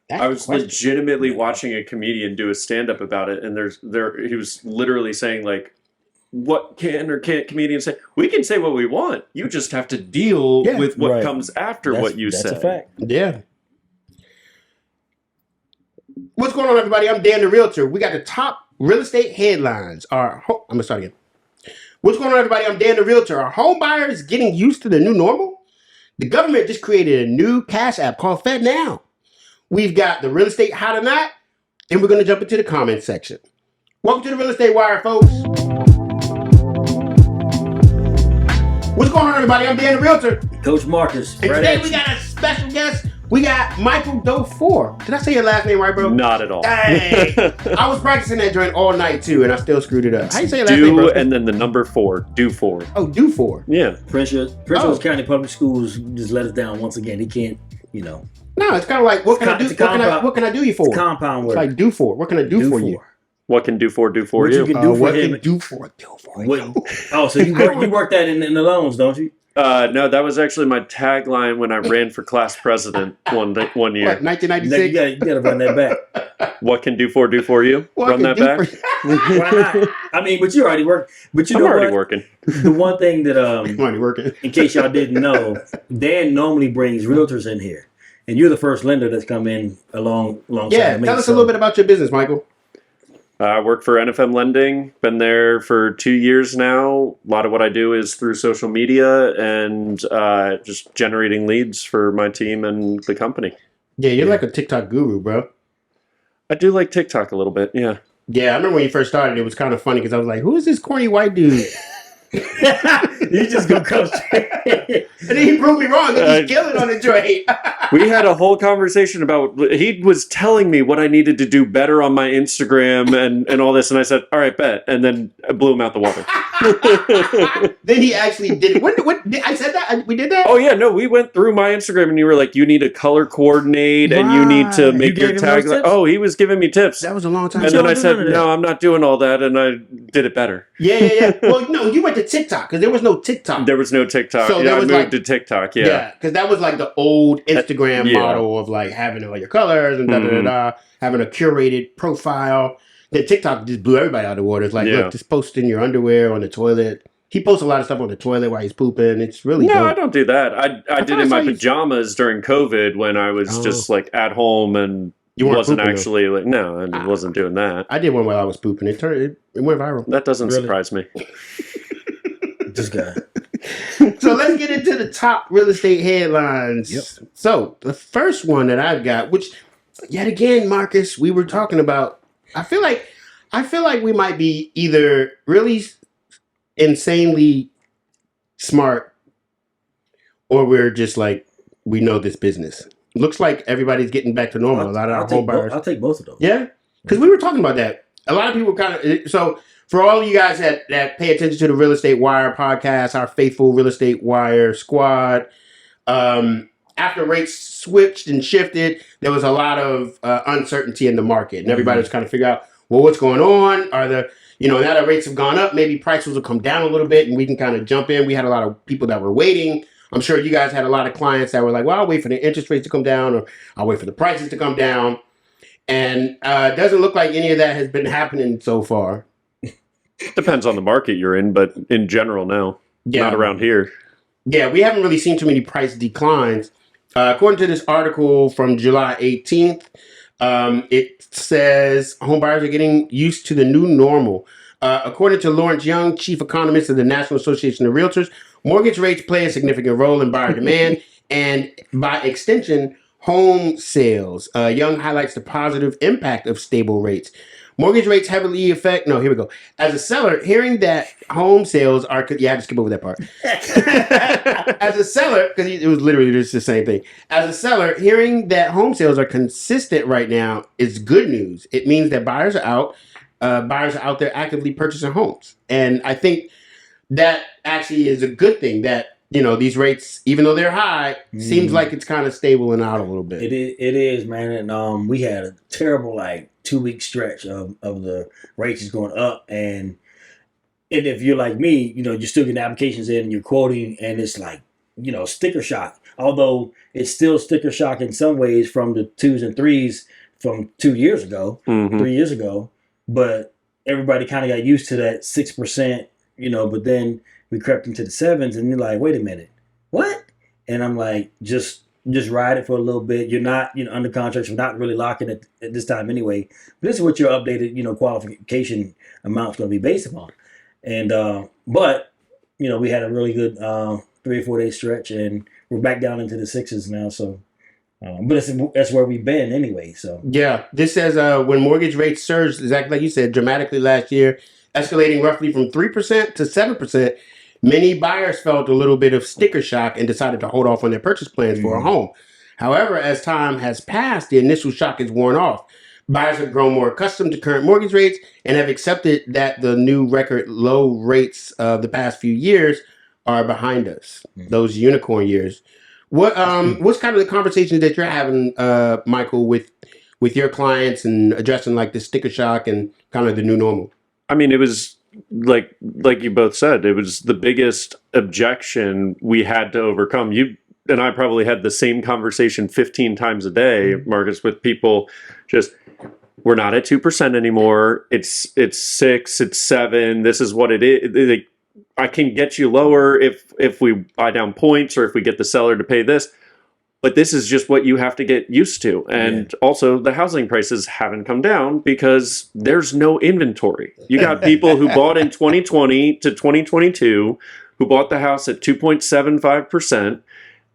I was legitimately watching a comedian do a stand-up about it, and he was literally saying, like, what can or can't comedians say? We can say what we want. You just have to deal with what comes after what you say. That's a fact. Yeah. What's going on, everybody? I'm Dan the Realtor. We got the top real estate headlines. I'm going to start again. What's going on, everybody? I'm Dan the Realtor. Are home buyers getting used to the new normal? The government just created a new cash app called FedNow. We've got the real estate hot or not, and we're going to jump into the comments section. Welcome to the Real Estate Wire, folks. What's going on, everybody? I'm Dan the Realtor. Coach Marcus. And today we got a special guest. We got Michael Dufour. Did I say your last name right, bro? Not at all. Hey, I was practicing that joint all night too, and I still screwed it up. How you say your last name, bro? And then the number 4, Dufour. Oh, Dufour. Yeah. Prince George County Public Schools just let us down once again. He can't, No, it's kind of like, what can I do? What can I do you for? It's a compound word. It's like Dufour. What can I do for you? What can Dufour do for you? You can do for what him. can Dufour do for you? Oh, so you work that in the loans, don't you? No, that was actually my tagline when I ran for class president one year. What, 1996? You gotta run that back. What can Dufour do for you? What Run that back? Why not? I mean, but you already work. But I'm already working. The one thing that I'm already working. in case y'all didn't know, Dan normally brings realtors in here, and you're the first lender that's come in alongside Yeah, me. tell us a little bit about your business, Michael. I work for NFM Lending. Been there for 2 years now. A lot of what I do is through social media and just generating leads for my team and the company. Yeah, you're like a TikTok guru, bro. I do like TikTok a little bit, yeah. Yeah, I remember when you first started, it was kind of funny because I was like, who is this corny white dude? You just gonna come straight. And then he proved me wrong. He's killing on the joint. We had a whole conversation about, he was telling me what I needed to do better on my Instagram and all this, and I said, all right, bet. And then I blew him out the water. Then he actually did it. What I said that? We did that? Oh, yeah, no, we went through my Instagram, and you were like, you need to color coordinate, and you need to make your tag. Oh, he was giving me tips. That was a long time ago. ago. And then I said, no, I'm not doing all that, and I did it better. Yeah. Well, no, you went to TikTok, because there was no TikTok. There was no TikTok. So yeah, I moved to TikTok, yeah. because that was like the old Instagram model of like having all your colors and having a curated profile. Then TikTok just blew everybody out of the water. It's like, look, just post in your underwear on the toilet. He posts a lot of stuff on the toilet while he's pooping. It's really dope. I don't do that. I did it in my pajamas during COVID when I was just like at home and wasn't actually like, no, I wasn't doing that. I did one while I was pooping. It went viral. That doesn't surprise me. This guy. So let's get into the top real estate headlines. Yep. So the first one that I've got, which yet again, Marcus, we were talking about, I feel like we might be either really insanely smart or we're just like, we know this business. Looks like everybody's getting back to normal. A lot of our home buyers. I'll take both of them. Yeah, because we were talking about that. A lot of people kind of, so for all of you guys that pay attention to the Real Estate Wire podcast, our faithful Real Estate Wire squad, after rates switched and shifted, there was a lot of uncertainty in the market, and everybody was kind of figuring out, well, what's going on? Are the, now that rates have gone up, maybe prices will come down a little bit, and we can kind of jump in. We had a lot of people that were waiting. I'm sure you guys had a lot of clients that were like, well, I'll wait for the interest rates to come down, or I'll wait for the prices to come down. And it doesn't look like any of that has been happening so far. Depends on the market you're in, but in general, no. Yeah. Not around here. Yeah, we haven't really seen too many price declines. According to this article from July 18th, it says home buyers are getting used to the new normal. According to Lawrence Young, chief economist of the National Association of Realtors, mortgage rates play a significant role in buyer demand and, by extension, home sales. Young highlights the positive impact of stable rates. Mortgage rates heavily affect, no, here we go. As a seller, hearing that home sales are, I had to skip over that part. As a seller, because it was literally just the same thing. As a seller, hearing that home sales are consistent right now is good news. It means that buyers are out there actively purchasing homes. And I think that actually is a good thing that, these rates, even though they're high, seems like it's kind of stabling out a little bit. It is, man. And we had a terrible 2-week stretch of the rates is going up, and if you're like me, you're still getting applications in and you're quoting, and it's like sticker shock. although it's still sticker shock in some ways from the 2s and 3s from 2 years ago, 3 years ago. But everybody kind of got used to that 6%, but then we crept into the 7s and you're like, wait a minute, what? And I'm like, just ride it for a little bit. You're not, under contract. You're not really locking it at this time anyway. But this is what your updated, qualification amount's going to be based upon. And, but, we had a really good 3 or 4 day stretch and we're back down into the 6s now. So, but that's where we've been anyway. So yeah, this says when mortgage rates surged, exactly like you said, dramatically last year, escalating roughly from 3% to 7%, many buyers felt a little bit of sticker shock and decided to hold off on their purchase plans for a home. However, as time has passed, the initial shock is worn off. Buyers have grown more accustomed to current mortgage rates and have accepted that the new record low rates of the past few years are behind us. Those unicorn years. What's kind of the conversations that you're having, Michael, with your clients and addressing like the sticker shock and kind of the new normal? I mean, it was like you both said, it was the biggest objection we had to overcome. You and I probably had the same conversation 15 times a day, Marcus, with people just, we're not at 2% anymore. It's 6, it's 7. This is what it is. I can get you lower if we buy down points or if we get the seller to pay this. But this is just what you have to get used to. And also the housing prices haven't come down because there's no inventory. You got people who bought in 2020 to 2022 who bought the house at 2.75%,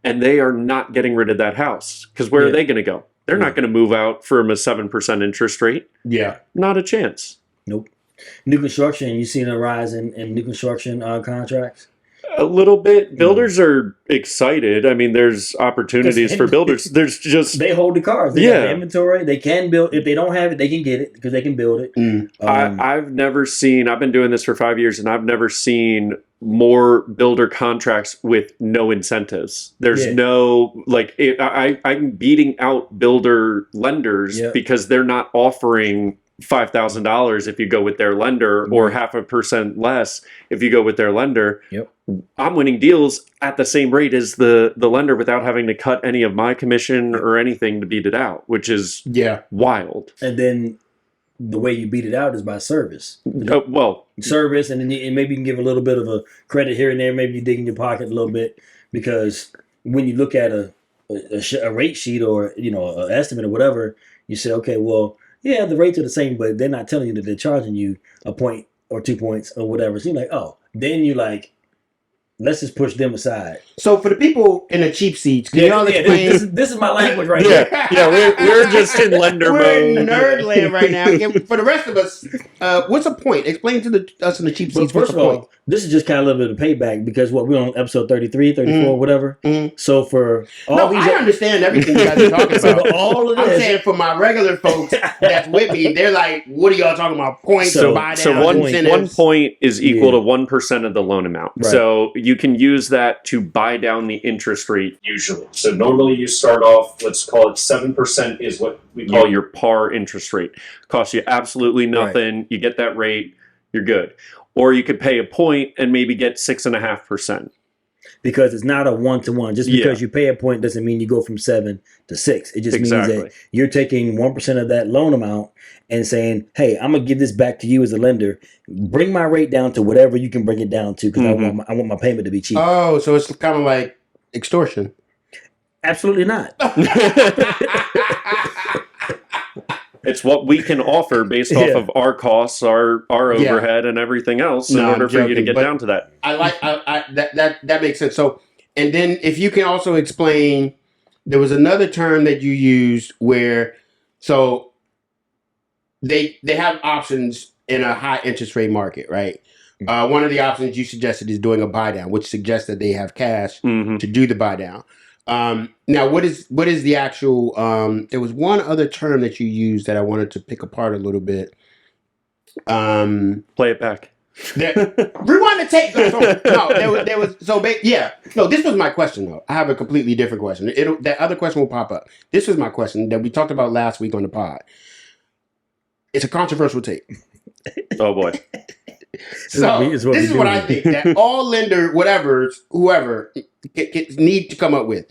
and they are not getting rid of that house. Because where are they going to go? They're not going to move out from a 7% interest rate. Yeah. Not a chance. Nope. New construction, you seen a rise in new construction contracts? A little bit. Builders are excited. I mean, there's opportunities for builders. There's just... They hold the cars. They have the inventory. They can build. If they don't have it, they can get it because they can build it. I've never seen... I've been doing this for 5 years, and I've never seen more builder contracts with no incentives. There's no... I'm beating out builder lenders because they're not offering $5,000 if you go with their lender or 0.5% less if you go with their lender. I'm winning deals at the same rate as the lender without having to cut any of my commission or anything to beat it out, which is wild. And then the way you beat it out is by service. Service, and then maybe you can give a little bit of a credit here and there. Maybe you dig in your pocket a little bit, because when you look at a rate sheet or an estimate or whatever, you say, okay, well, yeah, the rates are the same, but they're not telling you that they're charging you a point or 2 points or whatever. So you're like, oh, then you're like, let's just push them aside. So for the people in the cheap seats, can y'all explain? This is my language right here. We're just in lender mode. We're in nerd land right now. For the rest of us, what's a point? Explain to us in the cheap seats. First of all, this is just kind of a little bit of payback because we're on episode 33, 34, whatever. So for all these... I understand everything you guys are talking about. So all of this, I'm saying for my regular folks that's with me, they're like, what are y'all talking about? Points or buy down? So one point is equal to 1% of the loan amount. Right. So you can use that to buy down the interest rate usually. So normally you start off, let's call it 7% is what we call your par interest rate. Costs you absolutely nothing. Right. You get that rate, you're good. Or you could pay a point and maybe get 6.5%. Because it's not a 1-to-1. Just because you pay a point doesn't mean you go from 7 to 6. It just means that you're taking 1% of that loan amount and saying, hey, I'm going to give this back to you as a lender. Bring my rate down to whatever you can bring it down to, because I want my payment to be cheap. Oh, so it's kind of like extortion. Absolutely not. It's what we can offer based off of our costs, our overhead, and everything else in order for you to get down to that. That makes sense. So, and then if you can also explain, there was another term that you used where, so they have options in a high interest rate market, right? One of the options you suggested is doing a buy down, which suggests that they have cash to do the buy down. Now, what is the actual? There was one other term that you used that I wanted to pick apart a little bit. Play it back. Rewind the tape. There was. No, this was my question though. I have a completely different question. That other question will pop up. This was my question that we talked about last week on the pod. It's a controversial tape. Oh boy. So this is what I think that all lender, whoever need to come up with.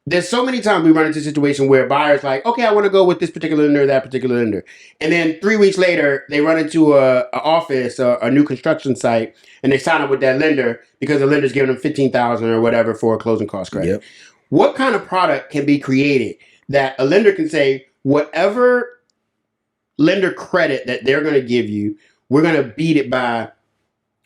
there's so many times we run into a situation where buyers like, okay, I want to go with this particular lender, that particular lender. And then 3 weeks later, they run into a office, a new construction site, and they sign up with that lender because the lender's giving them $15,000 or whatever for a closing cost credit. Yep. What kind of product can be created that a lender can say, whatever lender credit that they're going to give you, we're going to beat it by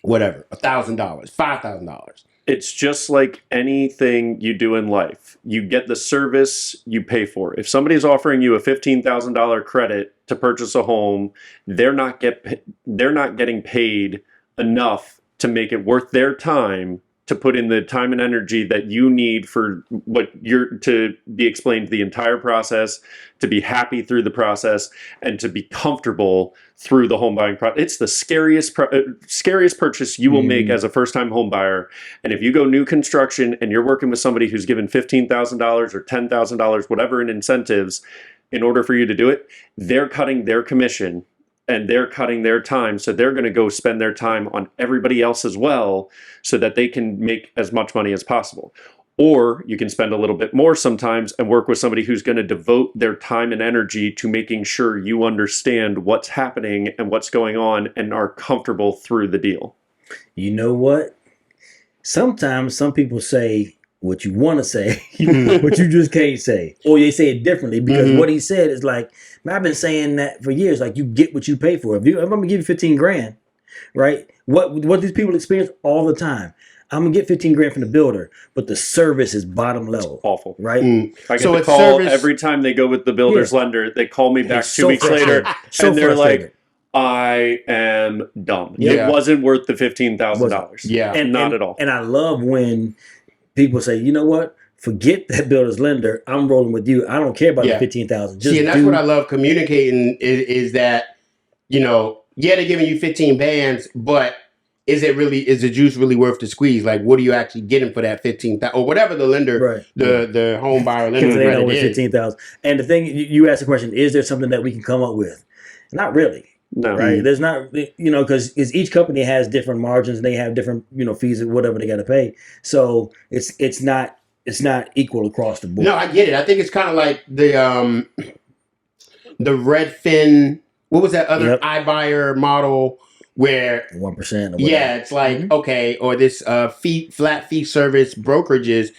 whatever, $1,000, $5,000. It's just like anything you do in life. You get the service you pay for. If somebody's offering you a $15,000 credit to purchase a home, they're not getting paid enough to make it worth their time to put in the time and energy that you need for to be explained the entire process, to be happy through the process, and to be comfortable through the home buying process. It's the scariest purchase you will make as a first-time home buyer. And if you go new construction and you're working with somebody who's given $15,000 or $10,000, whatever in incentives, in order for you to do it, they're cutting their commission and they're cutting their time. So they're going to go spend their time on everybody else as well so that they can make as much money as possible. Or you can spend a little bit more sometimes and work with somebody who's going to devote their time and energy to making sure you understand what's happening and what's going on and are comfortable through the deal. You know what? Sometimes some people say what you want to say, but you just can't say. Or they say it differently because what he said is like, man, I've been saying that for years. Like, you get what you pay for. If I'm going to give you 15 grand, right? What these people experience all the time. I'm going to get 15 grand from the builder, but the service is bottom level. It's awful. Right? I get a call every time they go with the builder's lender. They call me back 2 weeks later and they're like, I am dumb. It wasn't worth the $15,000. Yeah. And not at all. And I love when people say, you know what? Forget that builder's lender. I'm rolling with you. I don't care about the $15,000. See, and that's what I love communicating is that, they're giving you 15 bands, but is the juice really worth the squeeze? Like, what are you actually getting for that 15,000 or whatever the lender, the home buyer lender credit is? 15,000. And the thing you asked the question, is there something that we can come up with? Not really. No. Right. There's not, because each company has different margins and they have different, fees or whatever they got to pay. So it's not equal across the board. No, I get it. I think it's kind of like the Redfin. What was that other iBuyer model where 1%? It's like okay, or this flat fee service brokerages.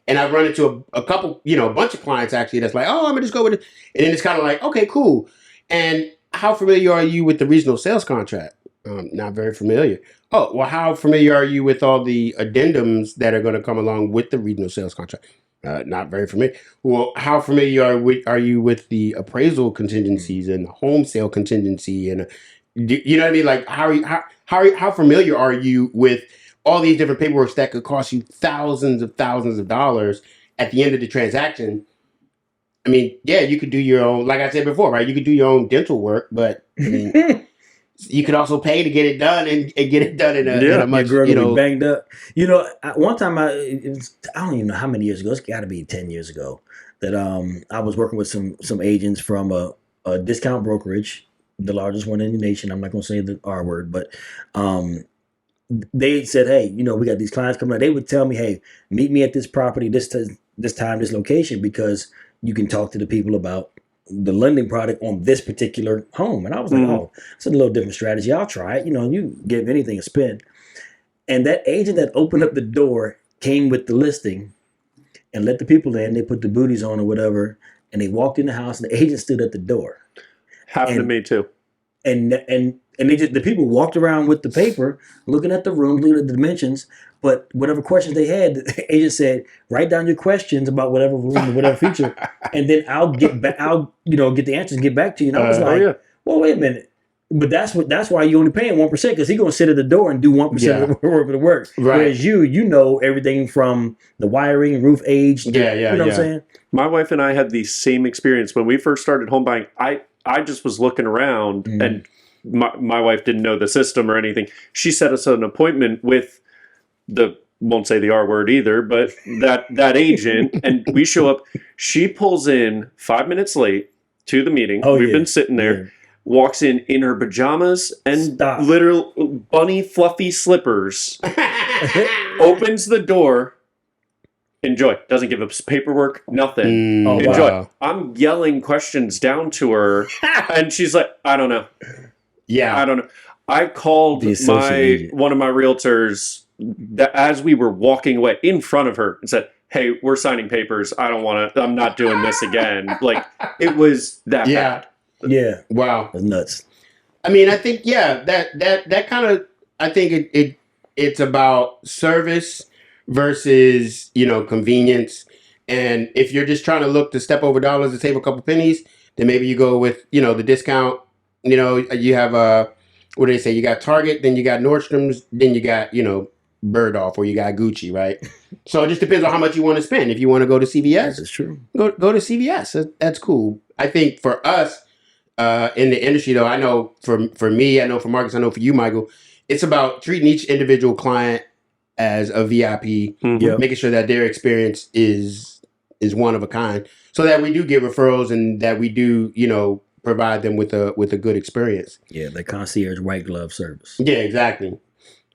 And I've run into a couple, a bunch of clients actually that's like, oh, I'm gonna just go with it. And then it's kind of like, okay, cool. And how familiar are you with the regional sales contract? Not very familiar. Oh, well, how familiar are you with all the addendums that are going to come along with the regional sales contract? Not very familiar. Well, how familiar are you with the appraisal contingencies and the home sale contingency? And you know what I mean? Like, how familiar are you with all these different paperwork that could cost you thousands of dollars at the end of the transaction? I mean, you could do your own, like I said before, right? You could do your own dental work, but I mean, you could also pay to get it done and get it done in a much, banged up. One time I don't even know how many years ago. It's got to be 10 years ago that I was working with some agents from a discount brokerage, the largest one in the nation. I'm not going to say the R word, but they said, hey, we got these clients coming out. They would tell me, hey, meet me at this property, this time, this location, because you can talk to the people about the lending product on this particular home. And I was like, oh, it's a little different strategy. I'll try it. You give anything a spin. And that agent that opened up the door came with the listing and let the people in. They put the booties on or whatever. And they walked in the house and the agent stood at the door. Happened to me too. And the people walked around with the paper, looking at the room, looking at the dimensions. But whatever questions they had, the agent said, write down your questions about whatever room or whatever feature, and then I'll get back. I'll get the answers and get back to you. And I was like, well, wait a minute. But that's why you only paying 1% because he's gonna sit at the door and do 1% of the work. Right. Whereas you know everything from the wiring, roof age. What I'm saying? My wife and I had the same experience when we first started home buying. I just was looking around and my wife didn't know the system or anything. She set us an appointment with won't say the R word either, but that agent, and we show up. She pulls in 5 minutes late to the meeting. We've been sitting there. Walks in her pajamas and literal bunny fluffy slippers. Opens the door Enjoy. Doesn't give us paperwork, nothing. Oh, Enjoy. Wow. I'm yelling questions down to her, and she's like, I don't know. Yeah. I don't know. I called The associate agent. one of my realtors as we were walking away in front of her and said, hey, we're signing papers. I don't want to, I'm not doing this again. Like, it was that bad. Yeah. Wow. That's nuts. I mean, I think, that kind of, I think it's about service versus, convenience. And if you're just trying to look to step over dollars to save a couple pennies, then maybe you go with, the discount. You have what do they say? You got Target, then you got Nordstrom's, then you got, Bergdorf, or you got Gucci, right? So it just depends on how much you want to spend. If you want to go to CVS, That's true. go to CVS. That's cool. I think for us in the industry, though, I know for me, I know for Marcus, I know for you, Michael, it's about treating each individual client as a VIP, making sure that their experience is one of a kind, so that we do get referrals and that we do, provide them with a good experience. Yeah, the concierge white glove service. Yeah, exactly.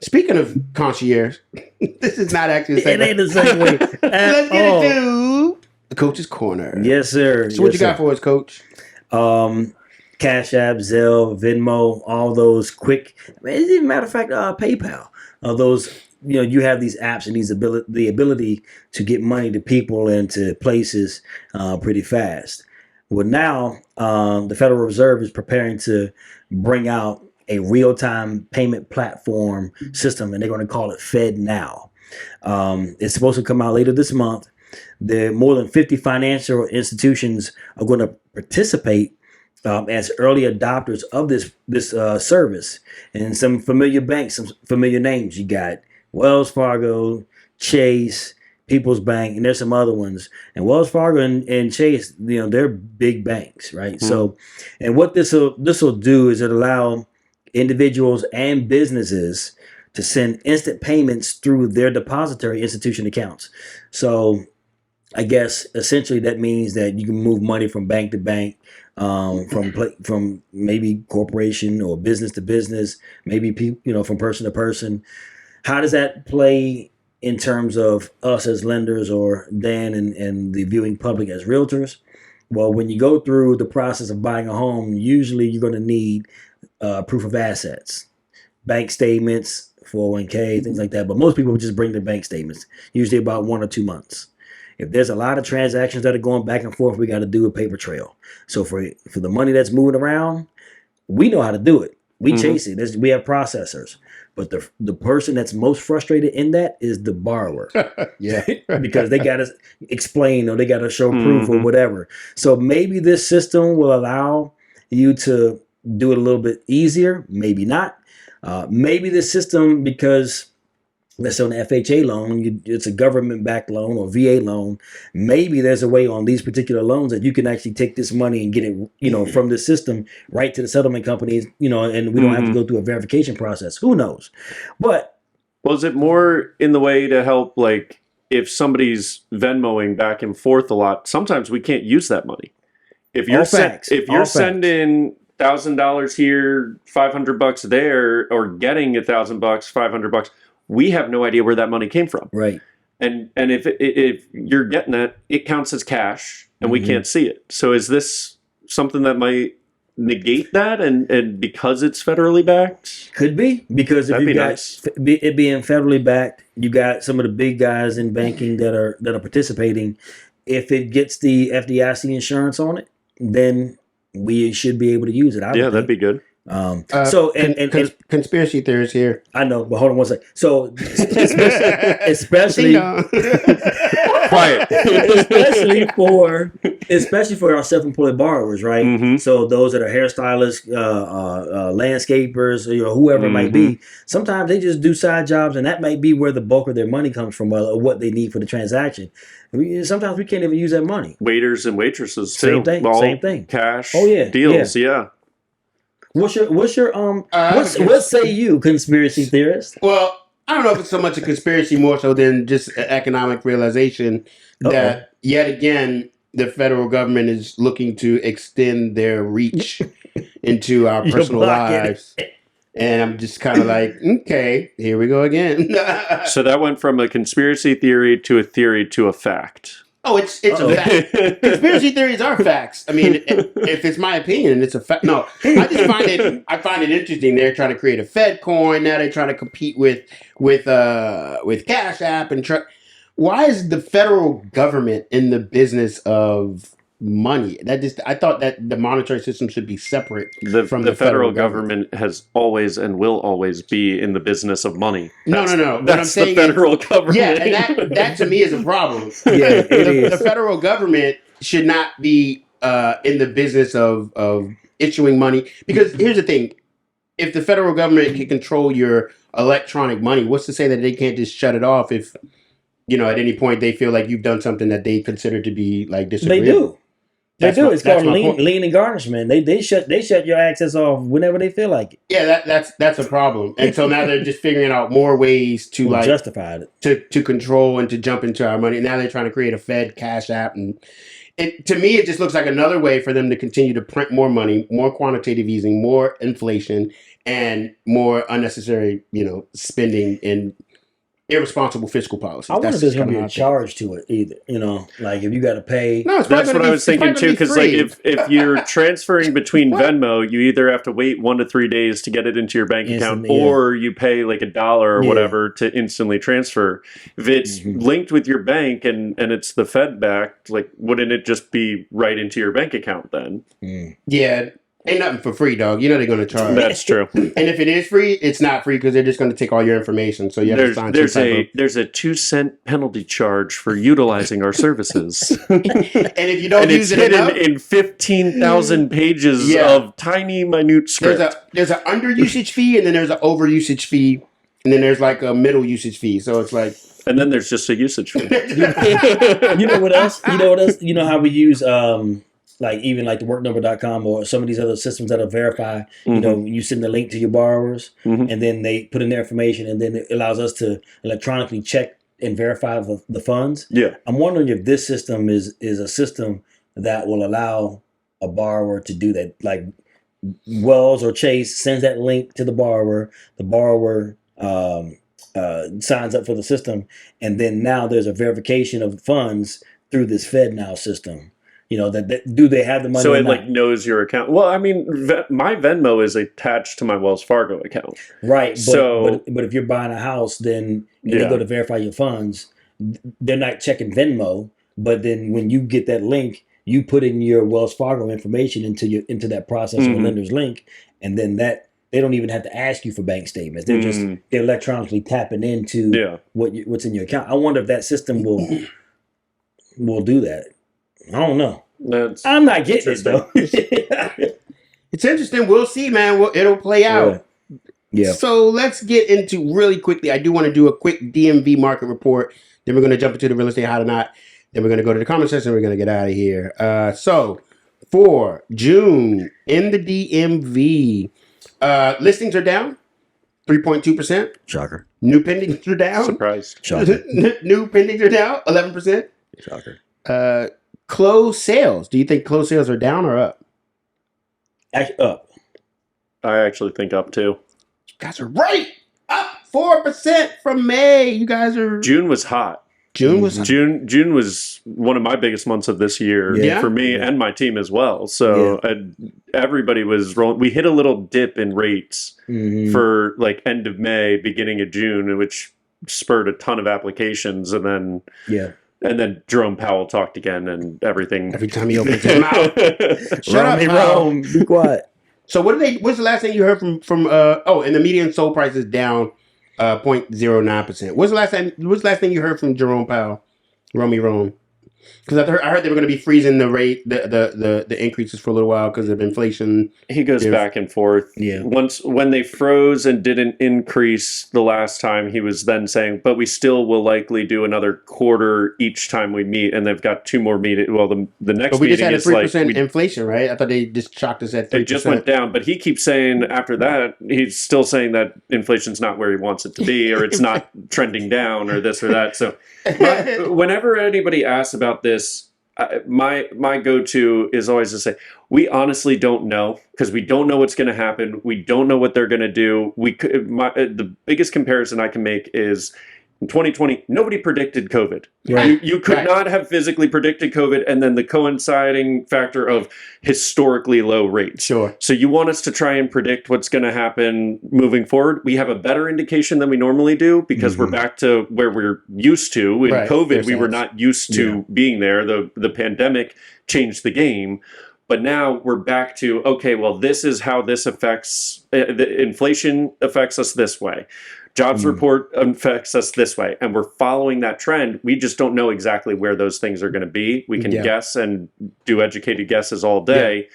Speaking of concierge, this is not actually the same. It ain't the same way. Let's get into the coach's corner. Yes, sir. So what you got for us, Coach? Cash App, Zelle, Venmo, all those quick. As a matter of fact, PayPal. Those, you have these apps and the ability to get money to people and to places pretty fast. Well, now the Federal Reserve is preparing to bring out a real-time payment platform system, and they're going to call it FedNow. It's supposed to come out later this month. More than 50 financial institutions are going to participate as early adopters of this service, and some familiar banks, some familiar names. You got Wells Fargo, Chase, People's Bank, and there's some other ones. And Wells Fargo and Chase, they're big banks, right? So, and what this will do is it allow individuals and businesses to send instant payments through their depository institution accounts. So I guess essentially that means that you can move money from bank to bank, from maybe corporation or business to business, maybe from person to person. How does that play in terms of us as lenders, or Dan and the viewing public as realtors? Well, when you go through the process of buying a home, usually you're going to need proof of assets, bank statements, 401k, things like that. But most people just bring their bank statements, usually about 1 or 2 months. If there's a lot of transactions that are going back and forth, we got to do a paper trail. So for the money that's moving around, we know how to do it. We chase it. We have processors. But the person that's most frustrated in that is the borrower. Yeah. Because they got to explain, or they got to show proof or whatever. So maybe this system will allow you to do it a little bit easier. Maybe not. Maybe this system, because let's say on the FHA loan, it's a government-backed loan or VA loan. Maybe there's a way on these particular loans that you can actually take this money and get it, from the system right to the settlement companies, and we don't have to go through a verification process. Who knows? But was it more in the way to help, like, if somebody's Venmoing back and forth a lot, sometimes we can't use that money. If you're sending $1,000 here, $500 there, or getting $1,000, $500, we have no idea where that money came from. Right. And if you're getting that, it counts as cash, and we can't see it. So is this something that might negate that, and because it's federally backed? Could be, because if you got it being federally backed, you got some of the big guys in banking that are participating. If it gets the FDIC insurance on it, then we should be able to use it. That'd be good. Conspiracy theories here. I know, but hold on one second. So, especially quiet, especially for our self-employed borrowers, right? So those that are hairstylists, landscapers, whoever it might be, sometimes they just do side jobs, and that might be where the bulk of their money comes from, or what they need for the transaction. Sometimes we can't even use that money. Waiters and waitresses, same too. Same thing. Cash. Oh yeah, deals. Yeah. What say you, conspiracy theorist? Well, I don't know if it's so much a conspiracy, more so than just an economic realization that yet again the federal government is looking to extend their reach into our personal lives. And I'm just kind of like, okay, here we go again. So that went from a conspiracy theory to a fact. Oh, it's a fact. Conspiracy theories are facts. I mean, if it's my opinion, it's a fact. No, I find it interesting. They're trying to create a Fed coin now. They're trying to compete with Cash App why is the federal government in the business of money? I thought that the monetary system should be separate from the federal government has always and will always be in the business of money. No. What I'm saying the federal government. Yeah, and that to me is a problem. Yeah, it is. The federal government should not be in the business of issuing money, because here's the thing: if the federal government can control your electronic money, what's to say that they can't just shut it off if at any point they feel like you've done something that they consider to be like disagreeable? They do. It's called lien and garnishment. They shut your access off whenever they feel like it. Yeah, that's a problem. And so now they're just figuring out more ways to justify it, to control and to jump into our money. Now they're trying to create a Fed Cash App, and to me it just looks like another way for them to continue to print more money, more quantitative easing, more inflation, and more unnecessary spending and irresponsible fiscal policies. I wonder if there's going to be a charge to it either. Like if you got to pay. No, that's what I was thinking too. Because like if you're transferring between Venmo, you either have to wait 1 to 3 days to get it into your bank account, or you pay like $1 or whatever to instantly transfer. If it's linked with your bank and it's the Fed backed, like wouldn't it just be right into your bank account then? Yeah. Ain't nothing for free, dog. They're going to charge. That's true. And if it is free, it's not free because they're just going to take all your information. So you have to sign there's a 2-cent penalty charge for utilizing our services. And if you don't use it enough, in 15,000 pages of tiny, minute script. There's an under usage fee, and then there's an over usage fee, and then there's like a middle usage fee. So it's like. And then there's just a usage fee. You know what else? You know how we use like even like the worknumber.com or some of these other systems that'll verify, you send the link to your borrowers and then they put in their information, and then it allows us to electronically check and verify the funds. Yeah. I'm wondering if this system is a system that will allow a borrower to do that. Like Wells or Chase sends that link to the borrower signs up for the system, and then now there's a verification of funds through this FedNow system. Do they have the money? So it like knows your account. Well, I mean, my Venmo is attached to my Wells Fargo account. Right. But if you're buying a house, then you go to verify your funds. They're not checking Venmo, but then when you get that link, you put in your Wells Fargo information into that process or lender's link, and then they don't even have to ask you for bank statements. They're they're electronically tapping into what's in your account. I wonder if that system will do that. I don't know. I'm not getting it though. It's interesting. We'll see, man. It'll play out. Yeah. So let's get into really quickly. I do want to do a quick DMV market report. Then we're going to jump into the real estate hot or not. Then we're going to go to the comment section. We're going to get out of here. So for June in the DMV, listings are down 3.2%. Shocker. New pendings are down. Surprise. Shocker. New pendings are down 11%. Shocker. Closed sales. Do you think closed sales are down or up? Up. I actually think up too. You guys are right. Up 4% from May. You guys are. June was hot. June was one of my biggest months of this year for me and my team as well. So everybody was rolling. We hit a little dip in rates for like end of May, beginning of June, which spurred a ton of applications, and then And then Jerome Powell talked again, and everything. Every time he opens his mouth, shut up, Rome. Be quiet. So what's the last thing you heard from? And the median sold price is down 0.09%. What's the last thing you heard from Jerome Powell, Rome? Because I heard they were going to be freezing the rate, the increases for a little while because of inflation. He goes back and forth. Yeah. When they froze and didn't increase the last time, he was then saying, "But we still will likely do another quarter each time we meet." And they've got 2 more meetings. Well, the next we meeting just had a is 3% inflation, right? I thought they just chalked us at 3%. It just went down, but he keeps saying after that he's still saying that inflation's not where he wants it to be, or it's not trending down, or this or that. So whenever anybody asks about this, my go-to is always to say, we honestly don't know, because we don't know what's going to happen. We don't know what they're going to do. The biggest comparison I can make is in 2020, nobody predicted COVID. Right. You could not have physically predicted COVID, and then the coinciding factor of historically low rates. Sure. So you want us to try and predict what's going to happen moving forward. We have a better indication than we normally do, because we're back to where we're used to. In COVID, we were not used to being there. The pandemic changed the game. But now we're back to, okay, well, this is how this affects, the inflation affects us this way. Jobs report affects us this way, and we're following that trend. We just don't know exactly where those things are going to be. We can guess and do educated guesses all day.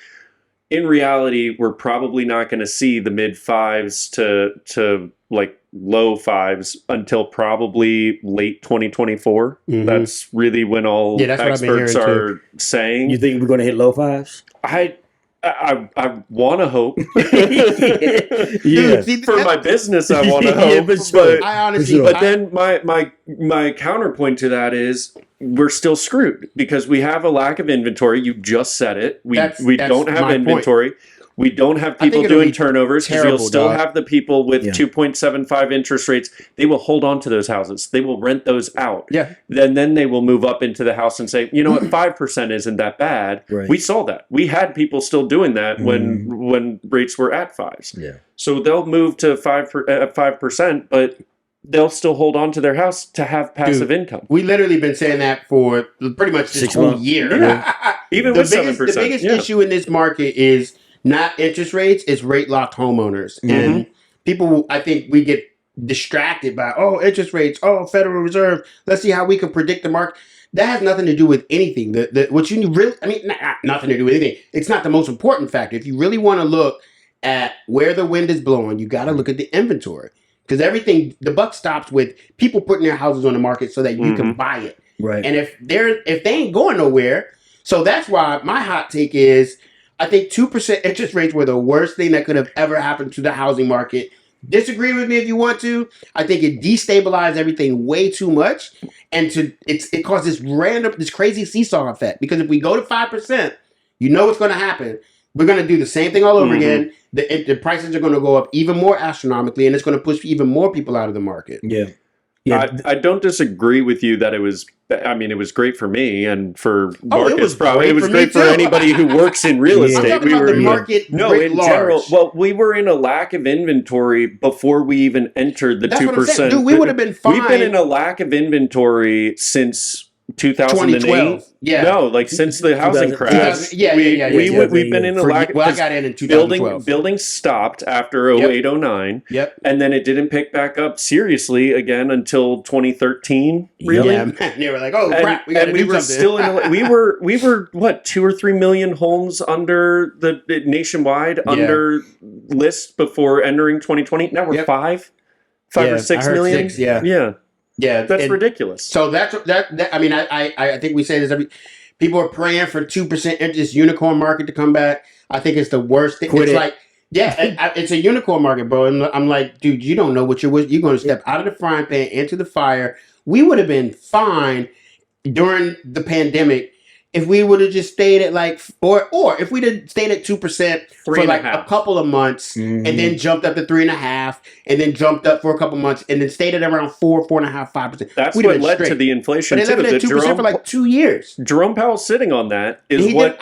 In reality, we're probably not going to see the mid fives to like low fives until probably late 2024. That's really when all experts are saying. You think we're going to hit low fives? I want to hope. Yeah. For my business, I want to hope. But I honestly, but then my counterpoint to that is we're still screwed, because we have a lack of inventory. You just said it. We don't have inventory. Point. We don't have people doing turnovers, because you'll still have the people with 2.75 interest rates. They will hold on to those houses. They will rent those out. Yeah. Then they will move up into the house and say, you know what, 5% isn't that bad. Right. We saw that. We had people still doing that when rates were at fives. Yeah. So they'll move to 5%, but they'll still hold on to their house to have passive income. We literally been saying that for pretty much this whole year. Yeah. Even with 7%. The biggest issue in this market is not interest rates, it's rate locked homeowners. And people, I think we get distracted by, interest rates, Federal Reserve, let's see how we can predict the market. That has nothing to do with anything. What you really, nothing to do with anything. It's not the most important factor. If you really want to look at where the wind is blowing, you got to look at the inventory. Because the buck stops with people putting their houses on the market so that you can buy it. Right. And if they ain't going nowhere, so that's why my hot take is, I think 2% interest rates were the worst thing that could have ever happened to the housing market. Disagree with me if you want to. I think it destabilized everything way too much, and it caused this crazy seesaw effect. Because if we go to 5%, you know what's going to happen. We're going to do the same thing all over again. The prices are going to go up even more astronomically, and it's going to push even more people out of the market. Yeah. I don't disagree with you that it was great for me and for Marcus. It was great for anybody who works in real estate. I'm talking about the market in general. Well, we were in a lack of inventory before we even entered the 2%. Dude, we would have been fine. We've been in a lack of inventory since 2008. 2012. Yeah. No, like since the housing crash. We've been in a lack. Well, I got in 2012. Building stopped after 08, 09. Yep. And then it didn't pick back up seriously again until 2013. Really? Yeah, man. They were like, "Oh crap, we got to do something." Still we were what, 2 or 3 million homes under the nationwide under list before entering 2020. Now we're 5 or 6 million. 6, yeah. Yeah, that's ridiculous. So that. I mean, I think we say this people are praying for 2% interest unicorn market to come back. I think it's the worst thing. It's a unicorn market, bro. And I'm like, dude, you don't know what you're going to step out of the frying pan into the fire. We would have been fine during the pandemic if we would have just stayed at or if we'd have stayed at 2% for like a couple of months and then jumped up to 3.5% and then jumped up for a couple months and then stayed at around 4.5%, 5%. That's what led to the inflation. But they left at 2% for like 2 years. Jerome Powell sitting on that is what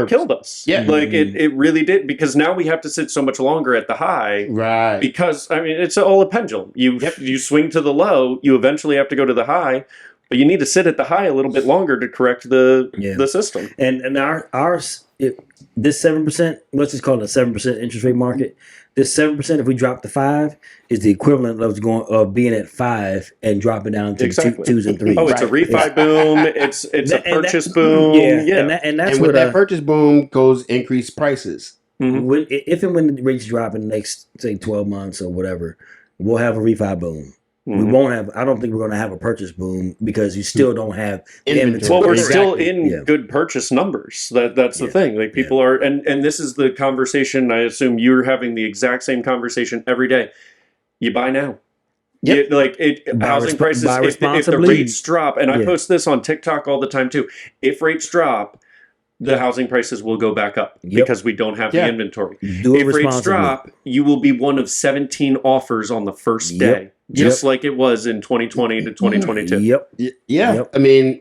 killed us. Yeah. Like it really did, because now we have to sit so much longer at the high. Right. Because it's all a pendulum. You swing to the low, you eventually have to go to the high. But you need to sit at the high a little bit longer to correct the system. And this 7%, let's just call it a 7% interest rate market. This 7%, if we drop to 5, is the equivalent of being at 5 and dropping down to 2s and 3s. Oh, it's a refi boom. It's a purchase boom. Yeah. And that's with that purchase boom goes increased prices. If and when the rates drop in the next, say, 12 months or whatever, we'll have a refi boom. We won't have. I don't think we're going to have a purchase boom because you still don't have inventory. Well, we're still in good purchase numbers. That's the thing. Like people are, and this is the conversation. I assume you're having the exact same conversation every day. You buy now. Yep. Housing prices, if the rates drop, and I post this on TikTok all the time too, if rates drop, the housing prices will go back up because we don't have the inventory. If rates drop, you will be one of 17 offers on the first day, just like it was in 2020 to 2022. Yep. I mean,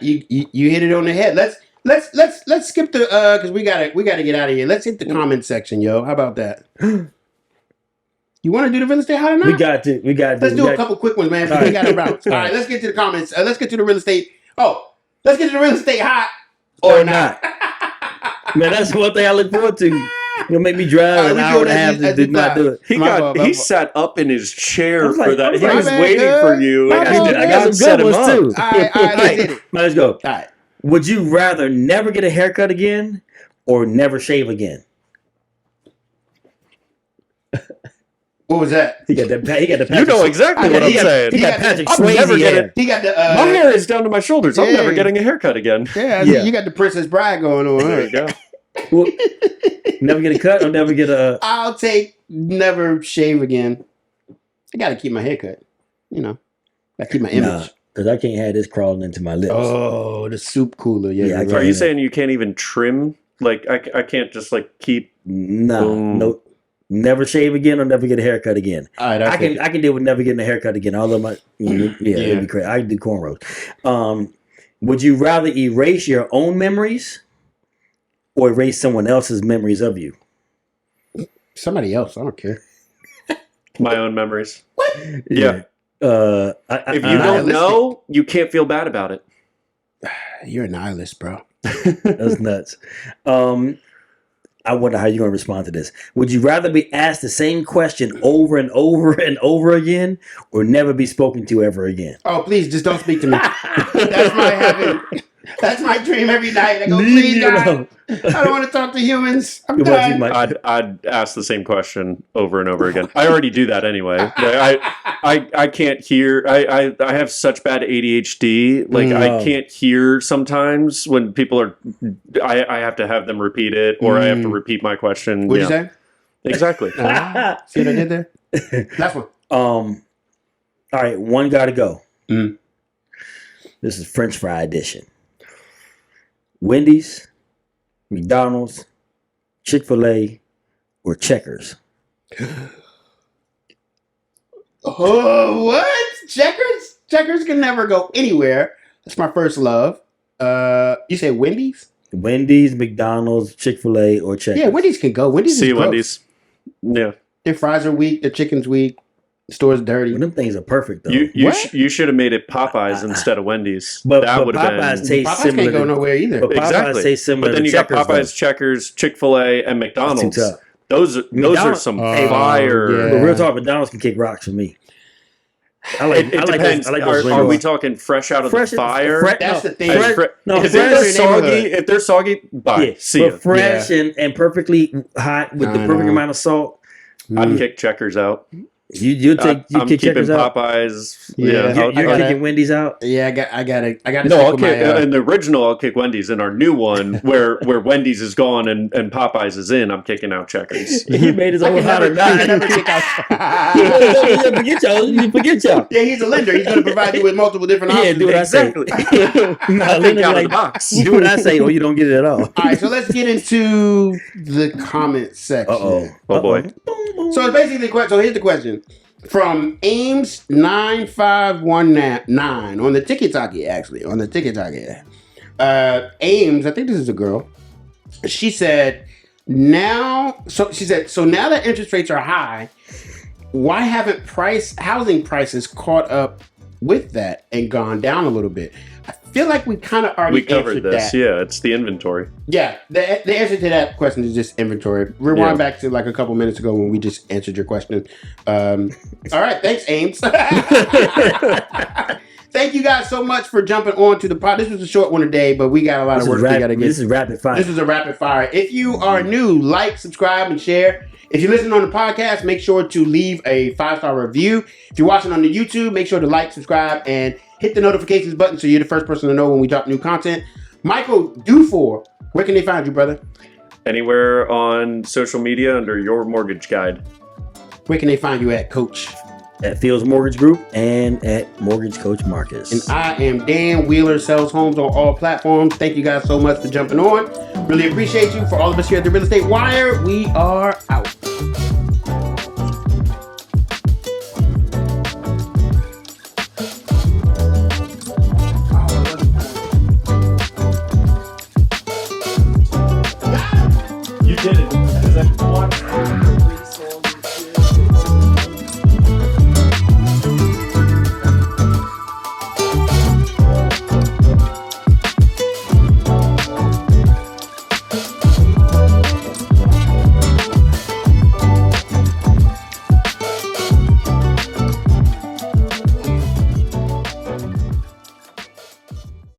you hit it on the head. Let's skip the because we gotta get out of here. Let's hit the comment section, yo. How about that? You want to do the real estate hot or not? We got to. Let's do a couple quick ones, man. We got to bounce. All right, let's get to the comments. Let's get to the real estate. Oh, let's get to the real estate hot or not. Man, that's one thing I look forward to. You'll make me drive an hour and a half to not do it. He sat up in his chair for that. He was waiting for you. I got some good ones too. All right, let's go. All right. Would you rather never get a haircut again or never shave again? What was that? He got the Patrick. You know exactly what I'm saying. He got Patrick Swayze hair. He got the my hair is down to my shoulders. I'm never getting a haircut again. Yeah. You got the Princess Bride going on. There you go. Well, never get a cut or never get a. I'll take never shave again. I got to keep my hair cut. You know, I keep my image. Because I can't have this crawling into my lips. Oh, the soup cooler. Yeah. Are you saying you can't even trim? Like I can't just keep. No. Never shave again or never get a haircut again. All right, I can deal with never getting a haircut again. Although it'd be crazy. I can do cornrows. Would you rather erase your own memories or erase someone else's memories of you? Somebody else. I don't care. My own memories. What? Yeah. If you don't know, you can't feel bad about it. You're a nihilist, bro. That's nuts. I wonder how you're going to respond to this. Would you rather be asked the same question over and over and over again or never be spoken to ever again? Oh, please, just don't speak to me. That's my heaven. That's my dream every night. I go, please, God, I don't want to talk to humans. I'm done. I'd ask the same question over and over again. I already do that anyway. I can't hear. I have such bad ADHD. I can't hear sometimes when people are. I have to have them repeat it, or I have to repeat my question. What'd you say? Exactly. See what I did there? Last one. All right, one got to go. This is French fry edition. Wendy's, McDonald's, Chick-fil-A, or Checkers? Oh, what? Checkers? Checkers can never go anywhere. That's my first love. You say Wendy's? Wendy's, McDonald's, Chick-fil-A, or Checkers? Yeah, Wendy's can go. Wendy's is gross. Wendy's. Yeah. Their fries are weak. Their chicken's weak. The store's dirty. Well, them things are perfect, though. You should have made it Popeyes instead of Wendy's. But that would have been. Popeyes can't go nowhere either. But Popeyes taste similar. But then you Checkers, got Popeyes, Checkers, Chick-fil-A, and McDonald's. Those are some fire. Yeah. But real talk, McDonald's can kick rocks for me. It depends. Are we talking fresh out of the fire? That's the thing. If they're soggy, bye. Yeah, see ya. But fresh and perfectly hot with the perfect amount of salt. I'd kick Checkers out. You kick Checkers out. Popeyes. Yeah, you're kicking Wendy's out. Yeah, I got to. No, I'll kick in the original. I'll kick Wendy's. In our new one, where Wendy's is gone and Popeyes is in, I'm kicking out Checkers. He made his own hot or not. Forget y'all. Yeah, he's a lender. He's going to provide you with multiple different options. Yeah, do what I say. I'll think out of the box. Do what I say, or you don't get it at all. All right, so let's get into the comment section. Oh boy. So it's basically so here's the question. From Ames 9519 on the TikTok, actually on the TikTok. Ames, I think this is a girl. She said, so now that interest rates are high, why haven't housing prices caught up with that and gone down a little bit? I feel like we kind of already covered this. That. Yeah, it's the inventory. Yeah, the answer to that question is just inventory. Rewind back to a couple minutes ago when we just answered your question. All right, thanks, Ames. Thank you guys so much for jumping on to the pod. This was a short one today, but we got a lot of work we got to get. This is rapid fire. This is a rapid fire. If you are new, like, subscribe, and share. If you're listening on the podcast, make sure to leave a 5-star review. If you're watching on the YouTube, make sure to like, subscribe, and hit the notifications button so you're the first person to know when we drop new content. Michael Dufour, where can they find you, brother? Anywhere on social media under Your Mortgage Guide. Where can they find you at, Coach? at Fields Mortgage Group and at Mortgage Coach Marcus. And I am Dan Wheeler, sells homes on all platforms. Thank you guys so much for jumping on. Really appreciate you. For all of us here at the Real Estate Wire, we are out. You did it.